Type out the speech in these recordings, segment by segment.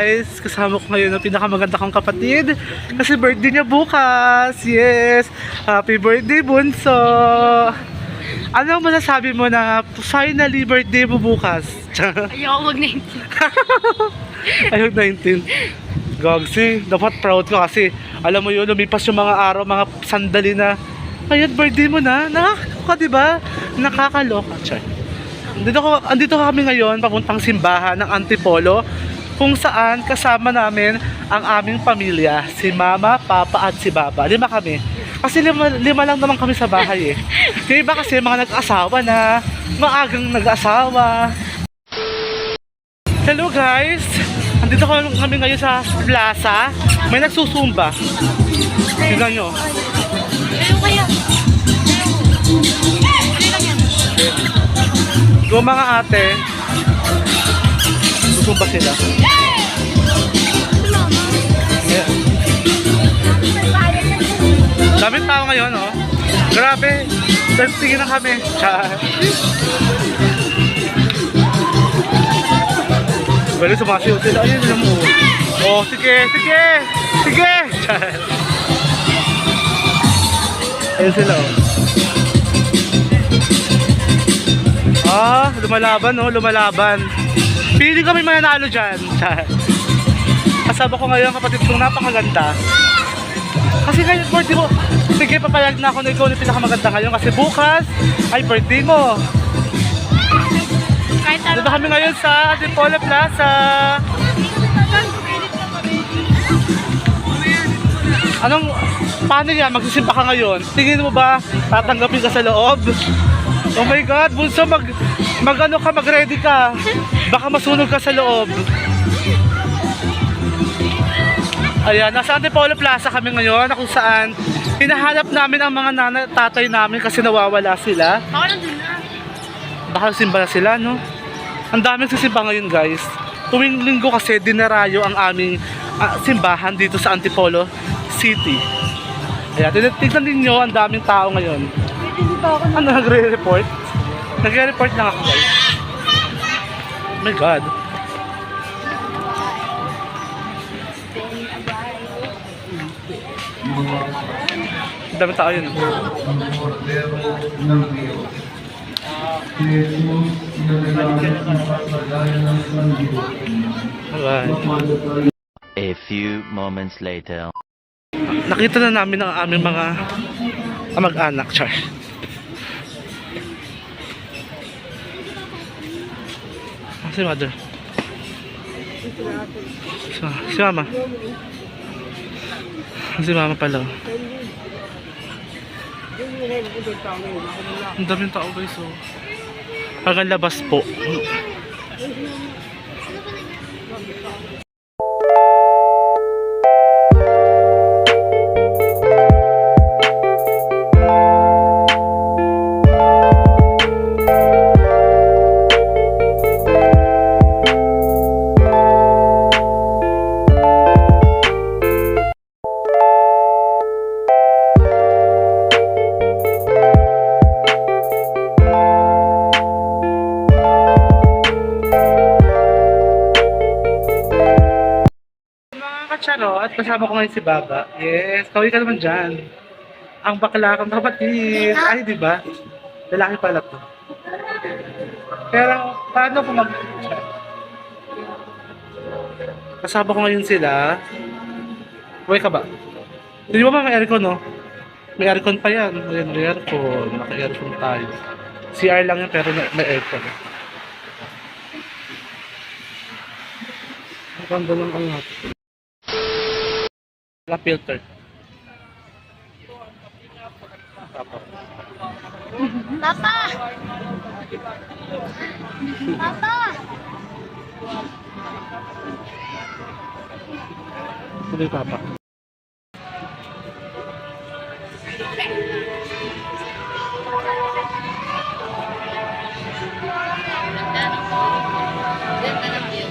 guys, kasama ko ngayon ang pinakamaganda kong kapatid kasi birthday niya bukas. Yes, happy birthday Bunso. Ano masasabi mo na finally birthday mo bukas? Ayoko mag-19. Ayok 19. Gagsi, dapat proud ka kasi alam mo yun, lumipas yung mga araw, mga sandali na ayun, birthday mo na. Nakakaloka, diba? Nakakaloka. Chay. Andito kami ngayon papuntang simbahan ng Antipolo kung saan kasama namin ang aming pamilya, si Mama, Papa at si Baba. 5 kami. Kasi lima lang naman kami sa bahay eh. Yung iba kasi mga nag-asawa na, maagang nag-asawa. Hello guys! Andito kami ngayon sa plaza. May nagsusumba. Tignan nyo. Ayaw kaya. Go mga ate. Susumba sila. Ayan. Daming tao ngayon, oh. Grabe. Tingin na kami. Bali, sumasiyaw sila. Ayun, alam mo. Oh, sige. Ayun sila, oh. Lumalaban, oh. Lumalaban. Pili kami mananalo dyan. Kasama ko ngayon, kapatid kong napakaganda. Kasi ngayon, birthday mo. Sige, papayag na ako na ikaw na pinakamaganda ngayon. Kasi bukas ay birthday mo. Dito kami ngayon sa Antipolo Plaza. Paano yan? Magsisimba ka ngayon? Tingin mo ba tatanggapin ka sa loob? Oh my God, Bunso, mag-ready ka. Baka masunog ka sa loob. Ayan, nasa Antipolo Plaza kami ngayon, kung saan hinahanap namin ang mga tatay namin kasi nawawala sila. Baka nandun na. Baka simba na sila, no? Ang daming sisimba ngayon, guys. Tuwing linggo kasi dinarayo ang aming simbahan dito sa Antipolo City. Ayan, tignan ninyo, ang daming tao ngayon. Ano, nagre-report? Nagre-report lang ako, guys. Oh my God. Ang daming tao yun. A few moments later. Nakita na namin ang aming mga mag-anak, char. Si mother. Si mama. Si mama pala. Ang daming tao guys, oh. Hanggang labas po. Charo, at kasama ko ngayon si Baba. Yes, kawin ka naman dyan. Ang bakla kang kapatid. Ay, di ba? Lalaki pala to. Pero, paano kung kasama ko ngayon sila. Uwi ka ba? Hindi mo ba may aircon, no? May aircon pa yan. May aircon. Naka-aircon tayo. CR lang yan, pero may aircon. Ang ganda ng angat. Wala filter. Papa! Papa! Tuloy Papa. Ganda ng view.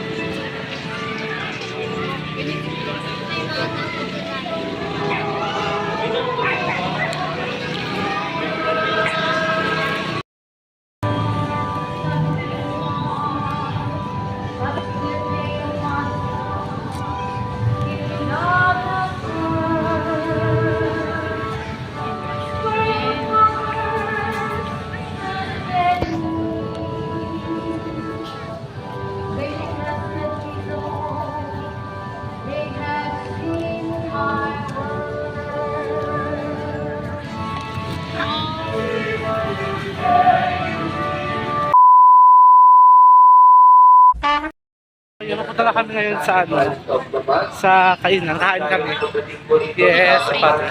na kami ngayon sa ano, sa kainan. Kain kami. Yes, sa Padre.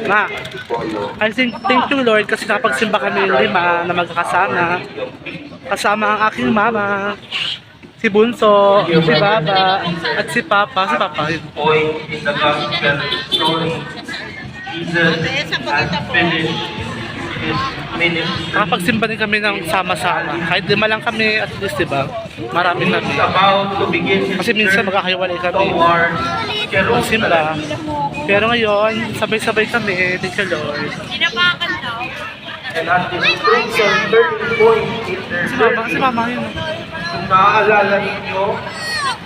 Ma, I think thank you Lord kasi napagsimba kami yung 5 na magkakasama. Kasama ang aking mama, si Bunso, si Baba, at si Papa. Si Papa yun. Point in the gospel story. Jesus has finished his ministry. Nakapagsimba din kami ng sama-sama. Kahit 5 lang kami, at least diba, marami He's kami. about to begin his Kasi minsan journey magkakahiwalay kami. towards Magsimba. Jerusalem. Pero ngayon, sabay-sabay kami. Thank you Lord. Sinapakan daw. And at this crucial turning point in their Si journey, Mama yun. kung naaalala ninyo,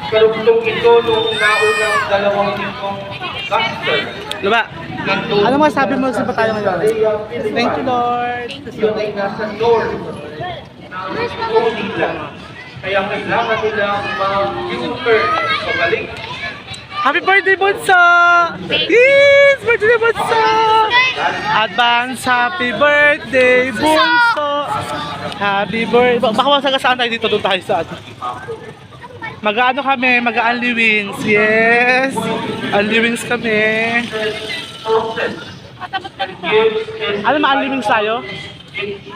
karugtong ito nung naunang 2 linyong gospel. Diba? Ano masabi mo sa tayo ngayon? Thank you Lord. Yung ay nasa north ng Manila. Kaya kailangan nilang mag-U-turn pabalik. Happy birthday, Bunso! Yes! Birthday ni Bunso! Advance happy birthday, Bunso! Happy birthday! Baka masagasaan tayo dito, doon tayo sa ano. Mag-ano kami, mag-Unli Wings. Yes! Unli Wings kami. Ano ma-Unli Wings tayo?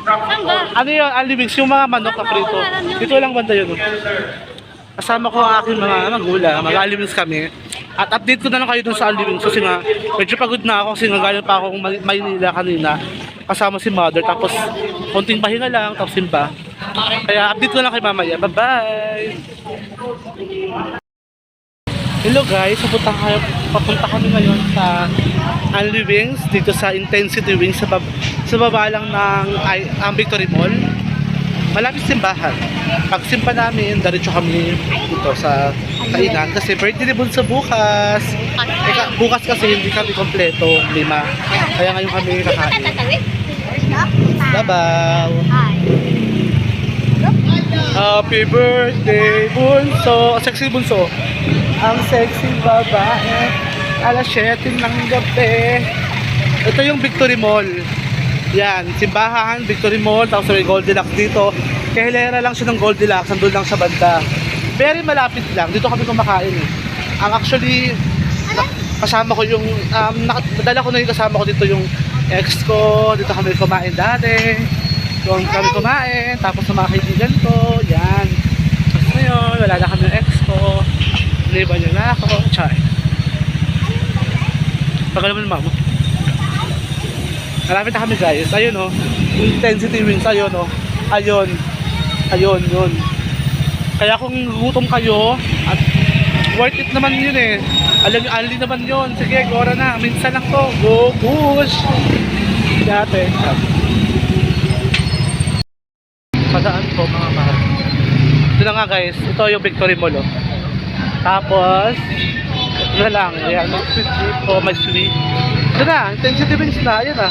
Saan ba? Ano yun, Unli Wings? Yung mga manok na prito. Dito lang banda yun. Kasama ko ang aking mga magulang, mag-Unli Wings kami. At update ko na lang kayo dun sa Unli Wings kasi nga, medyo pagod na ako kasi nga galing pa akong Maynila kanina. Kasama si mother, tapos konting pahinga lang, tapos simba. Kaya update ko lang kayo mamaya. Bye-bye! Hello guys, papunta kami ngayon sa Unli Wings, dito sa Intensity Wings, sa baba lang ng Victory Mall. Malapit simbahan. Pag simba namin, diretso kami dito sa kainan kasi birthday ni Bunso bukas. Bukas kasi hindi kami kompleto, 5. Kaya ngayon kami kakain. Bye-bye! Happy birthday, Bunso! Sexy Bunso! Ang sexy babae. Alas 7 ng gabi. Ito yung Victory Mall. Yan, simbahan, Victory Mall, tapos may Goldilocks dito. Kaya hilera lang siya ng Goldilocks, nandun lang sa banda. Very malapit lang, dito kami kumakain eh. Ang actually, kasama ko yung, nadala ko na yung kasama ko dito yung ex ko, dito kami kumain dati. Doon kami kumain, tapos sa mga kaibigan ko, yan. Tapos ngayon, wala na kami yung ex ko. Iniba niya na ako, chay. Tagal naman mama. Malapit na kami guys. Ayun oh. Intensity Wings. Ayun oh. Ayun. Ayun. Yun. Kaya kung gutom kayo at worth it naman yun eh. Alam naman yun. Sige, gora na. Minsan lang to. Go push. Dati. Padaan po mga mahal. Ito na nga guys. Ito yung Victory Mall oh. Tapos ito na lang. Ayan. May sweet po. May sweet. Ito na. Intensity Wings na. Ayan ah.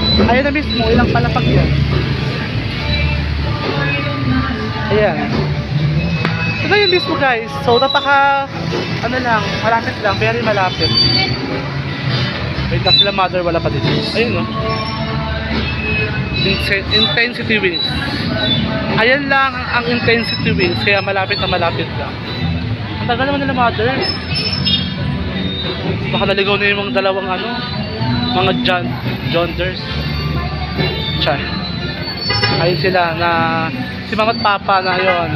Ayan na mismo, ilang palapag yan. Ayan. Ito na yung mismo guys. So napaka, ano lang, malapit lang, very malapit. Wait lang sila mother, wala pa dito. Ayun no. Intensity Wings. Ayan lang ang Intensity Wings, kaya malapit na malapit lang. Ang tagal naman nila mother. Baka naligaw na yung mga dalawang ano, mga Jonders. Chay. Ayun sila na si Mama at Papa na yun.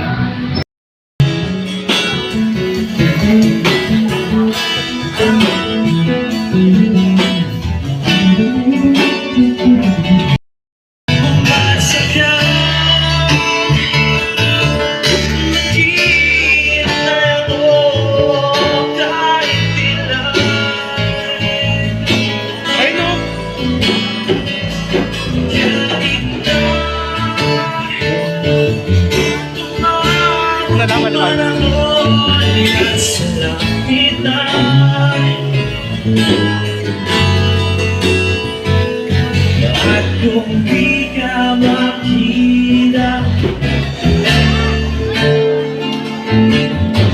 At kung di ka makita,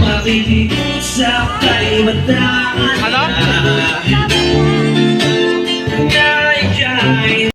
makikinig sa kay mataan. Ano? Kaya ika'y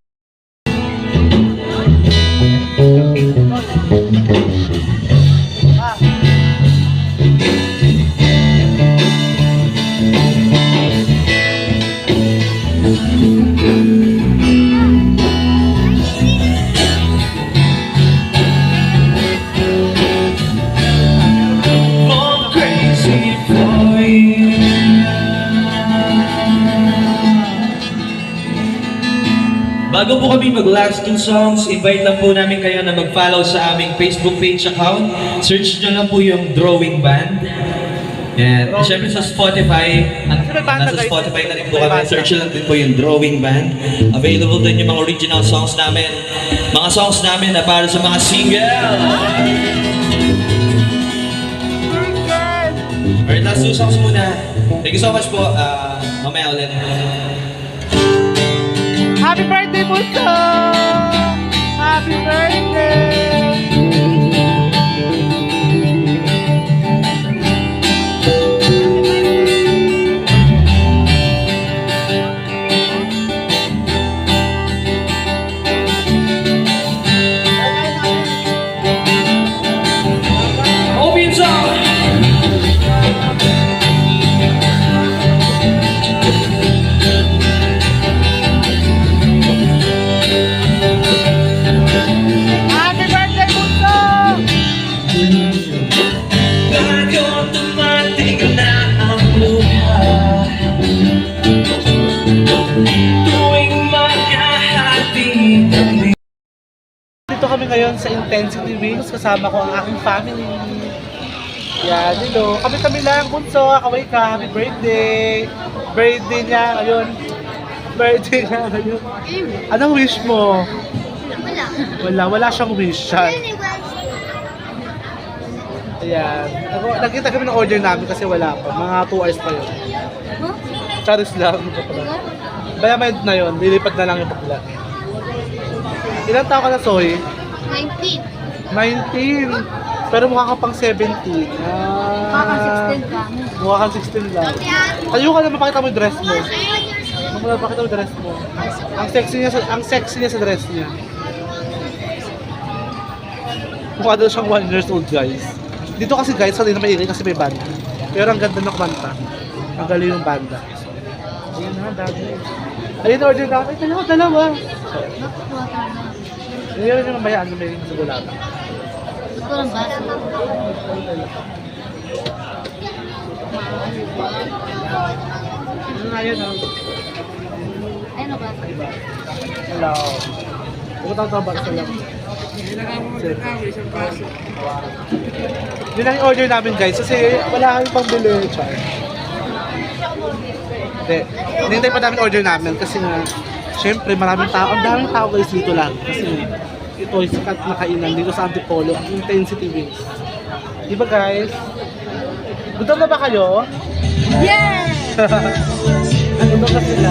Bago po kami mag-last two songs, invite lang po namin kayo na mag-follow sa aming Facebook page account. Search nyo lang po yung Drawing Band. And syempre sa Spotify, nasa Spotify na rin po kami. Search lang din po yung Drawing Band. Available din yung mga original songs namin. Mga songs namin na para sa mga single. Alright, last two songs muna. Thank you so much po. Mamaya ulit. Happy birthday, Bunso! Happy birthday! Open song! Happy birthday, Bunso! Bago tumating na ang luha, tuwing magkahati kami. Dito kami ngayon sa Intensity Wings. Kasama ko ang aking family. Yan, hello. Kami lang, Bunso. Kaway ka. Happy birthday. Birthday niya ngayon. Birthday niya ngayon. Anong wish mo? Wala siyang wish. Siya. Ayan. Nakita kami ng order namin kasi wala pa. Mga 2 hours pa yun. Charis lang. Bayamayad na yun. Lilipat na lang yung bakla. Ilang taon ka na, Soy? 19. 19. Pero mukha ka pang 17. Kaka 16 ka. Mukha kang 16 lang. Tayo ka na mapakita mo yung dress mo. Mapakita mo yung dress mo. Ang sexy niya sa dress niya. Mukha daw siyang 1 years old, guys. Dito kasi guys, sanay na maingay kasi may banda. Pero ang ganda ng kumanta. Ang galing yung banda. Ayun na, dami. Ayun, order namin. Dalawa. Ayun yung bayaan na may sigulata. Ito lang ba? Ano nga yan, Ayun na ba? Hello. Pumunta ko ba sa lang? Yun ang order namin guys kasi wala kami pang bili. Char. Hindi. Hinintay pa namin order namin kasi nga syempre maraming tao. Ang daming tao guys dito lang. Kasi ito ay sikat na kainan dito sa Antipolo. Intensity Wings. Diba guys? Gutom na ba kayo? Yeah! Gutom na sila.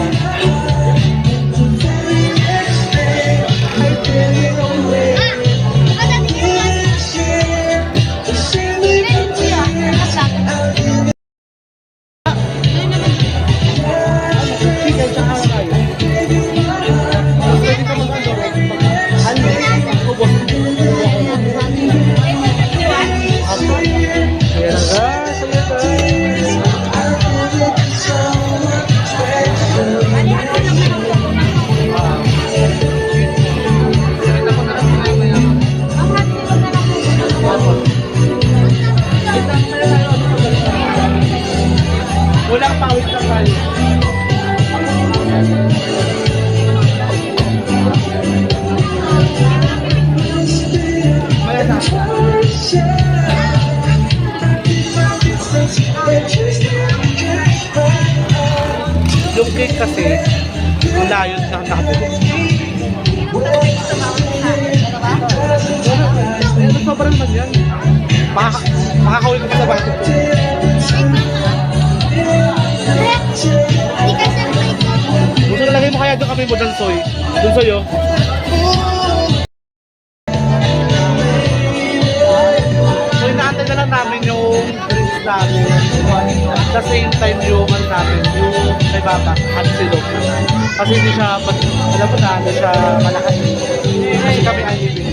Walang pawis na tayo. Wala na. Yung cake kasi, ang layo na nakabili. Ano sobrang naman yan? Makakawin ko pa sa bahay ko. Gusto na lagay mo kaya doon kami mo dyan, Soy. Doon sa'yo. So, inaantay na lang namin yung drinks namin. At the same time yung ano namin, yung may baba at silog. Kasi hindi siya, alam mo na, hindi siya malakas. Kasi kami ay ibig.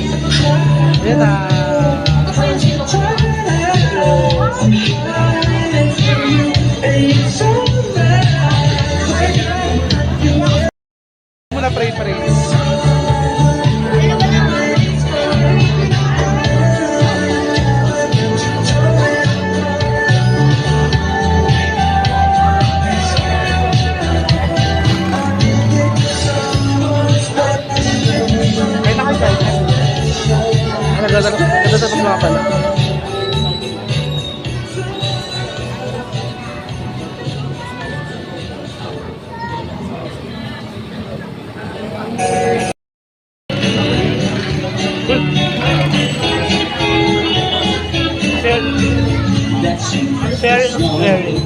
Ayan na. Muna pray. Ganda tapos mga pala. Sharing is caring.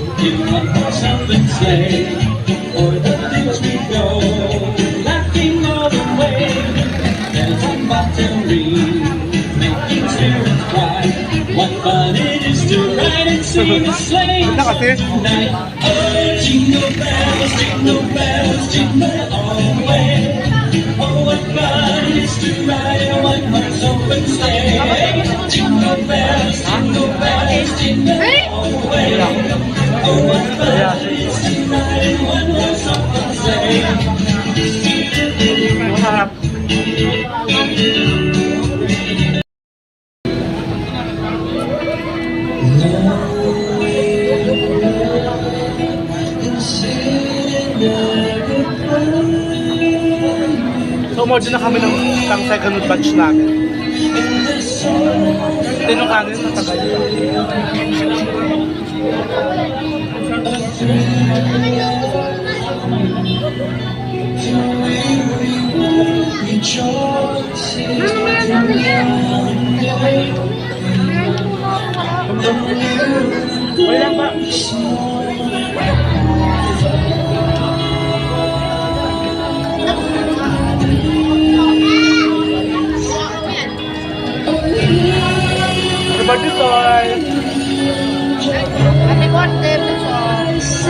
What fun it is to ride and sing a sleigh Ganda kasi. tonight. Oh, jingle bells, jingle all the way. Oh, what fun it is to ride in a one-horse open sleigh. Jingle bells, jingle all the way. Oh, what fun it is to ride in a one-horse open sleigh. Masarap. So, umorder na kami ng second batch namin. Tinong kanin, natagal. Wala ba? Birthday toy! Happy birthday, Puso.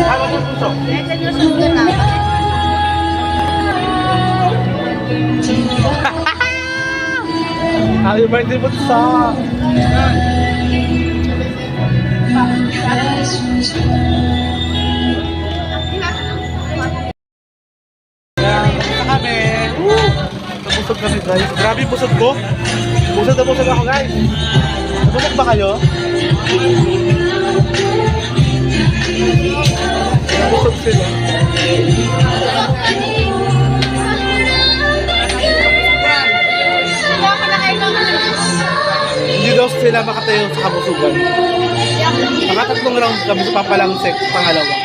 Ano po puso? Next year, sunod na. Happy birthday puso! Yan, basta kami. Nabusog kami guys. Grabe yung busog ko. Busog na busog ako guys. Nabusog ba kayo? Nabusog sila. Hindi daw sila makatayo sa kabusugan. Mga 3 round kami sa papalangsek, pangalawa.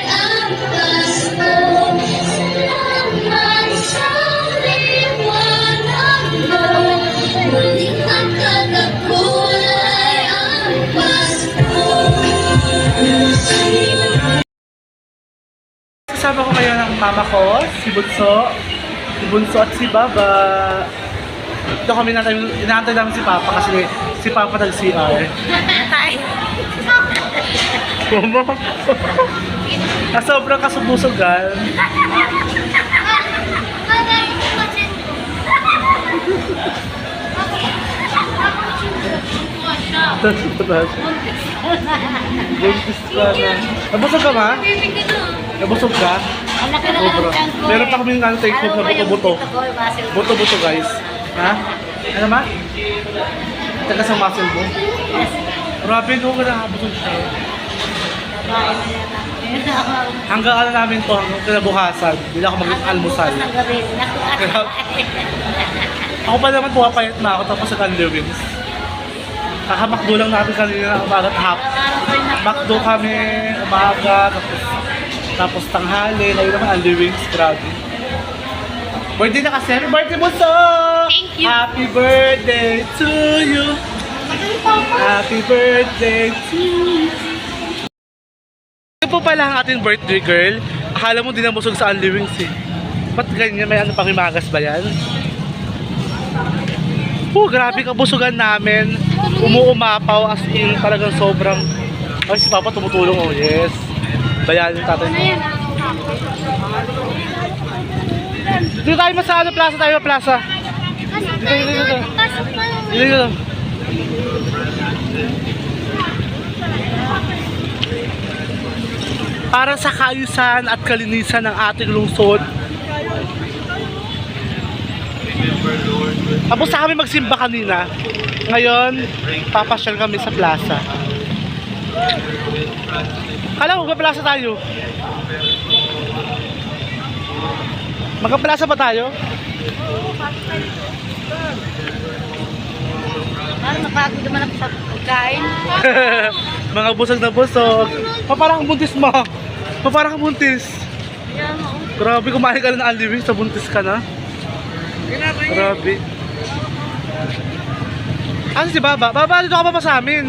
Kasama ko ngayon ang mama ko, si Bunso at si Baba. Ito kami inaantay namin si Papa kasi si Papa nag-CR. Mama. Sobrang kasubusugan. Buntis ka na. Nabusog ka ba? Nabusog ka? Ang laki na Sobra. lang ko. Meron pa kami ng take home na buto-buto. Buto-buto guys. Ha? Ano ma? Taga sa muscle mo? Grabe no, nakabusog siya. Hanggang ano namin to, hanggang kinabukasan. Hindi na ako mag-almusal. Ako pa naman pumapayat na ako tapos sa Candy Wings. Kakamakdo lang natin kanina umaga at hap. Makdo kami umaga, tapos tanghali, ngayon naman Candy Wings, grabe. Birthday na kasi, happy birthday mo so! Thank you. Happy birthday to you! Happy birthday to you! Ito po pala ang ating birthday girl. Akala mo din nabusog sa Candy Wings eh. Ba't ganyan? May ano pang himagas ba yan? Grabe kabusugan namin. Umuumapaw as in talagang sobrang... Ay, si Papa tumutulong, oh yes. Bayan yung tatay mo. Dito tayo sa plaza tayo, plaza. Dito. Dito. Para sa kaayusan at kalinisan ng ating lungsod. Tapos sa kami magsimba kanina. Ngayon, papasyal kami sa plaza. Kala ko, plaza tayo. Magka-plaza ba tayo? Parang napagod naman ako sa pagkain. Mga busog na busog. Parang buntis mo. Parang buntis. Kaya mo. Grabe, kumain ka na ng aliwi sa buntis ka na. Grabe. Ano si Baba? Baba, dito ka pa sa amin.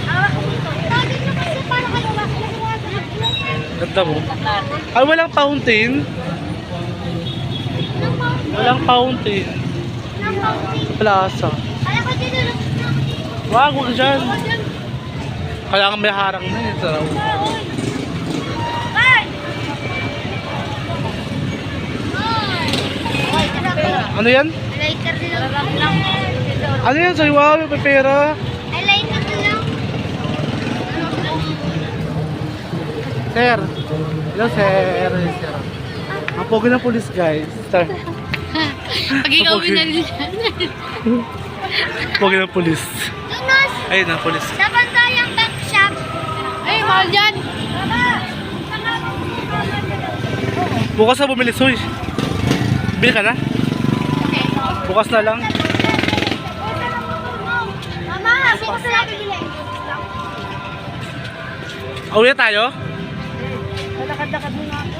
Hawak ko dito. Tagin nyo kasi paano kayo Ganda mo. Ay, walang fountain. Walang fountain. Sa plaza. Kaya ko dito. Wag, wag dyan. Kailangan may harang na yun. Sarap. Bye! Ano yan? Lighter lang. Ano yan? Sa'yo, wow, may pera. Ay, lighter lang. Sir. Hello, sir. Sir. Ang pogi ng police, guys. Sir. Pag ikaw Okay. binali Pogi ng police. Tunas! Ayun ang police. Sa Bantayang Pet Shop. Ay, mahal dyan. Bukas na bumili, Soy. Bili ka na? Bukas na lang. Mama, bukas na bibili. Uwi na tayo? Lakad-lakad muna ako.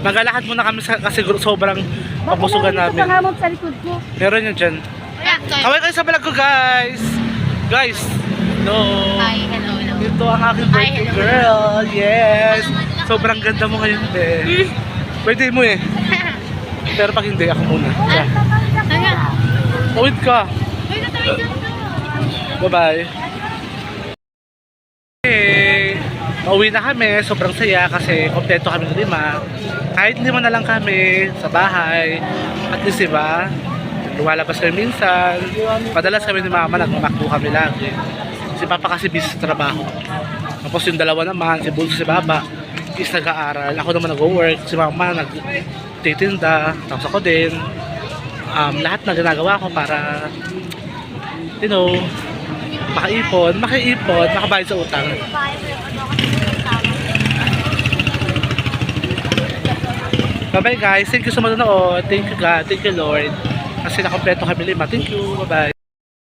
Maglalakad muna kami kasi sobrang kabusugan namin. Pangamot sa likod ko. Meron yun dyan. Kaway kayo sa vlog ko, guys. Guys. No. Hi, hello, hello. Ito ang aking Hi, birthday hello. girl. Yes. Sobrang ganda mo ngayon, be. Birthday mo eh. Pero pag hindi, ako muna. Yeah. Tawid ka. Bye-bye. Okay. Pauwi na kami. Sobrang saya kasi kompleto kami ng 5. Kahit 5 na lang kami sa bahay. At least diba, lumalabas kami minsan. Madalas kami ni Mama, nagmamakbo kami lagi. Si Papa kasi busy sa trabaho. Tapos yung dalawa naman, si Bunso, si Baba, is nag-aaral. Ako naman nag-work. Si Mama nagtitinda. Tapos ako din. Lahat na ginagawa ko para, you know, makaipon, makabayad sa utang. Bye-bye guys. Thank you so much na. Thank you God. Thank you Lord. Kasi nakompleto kami 5. Thank you. Bye-bye.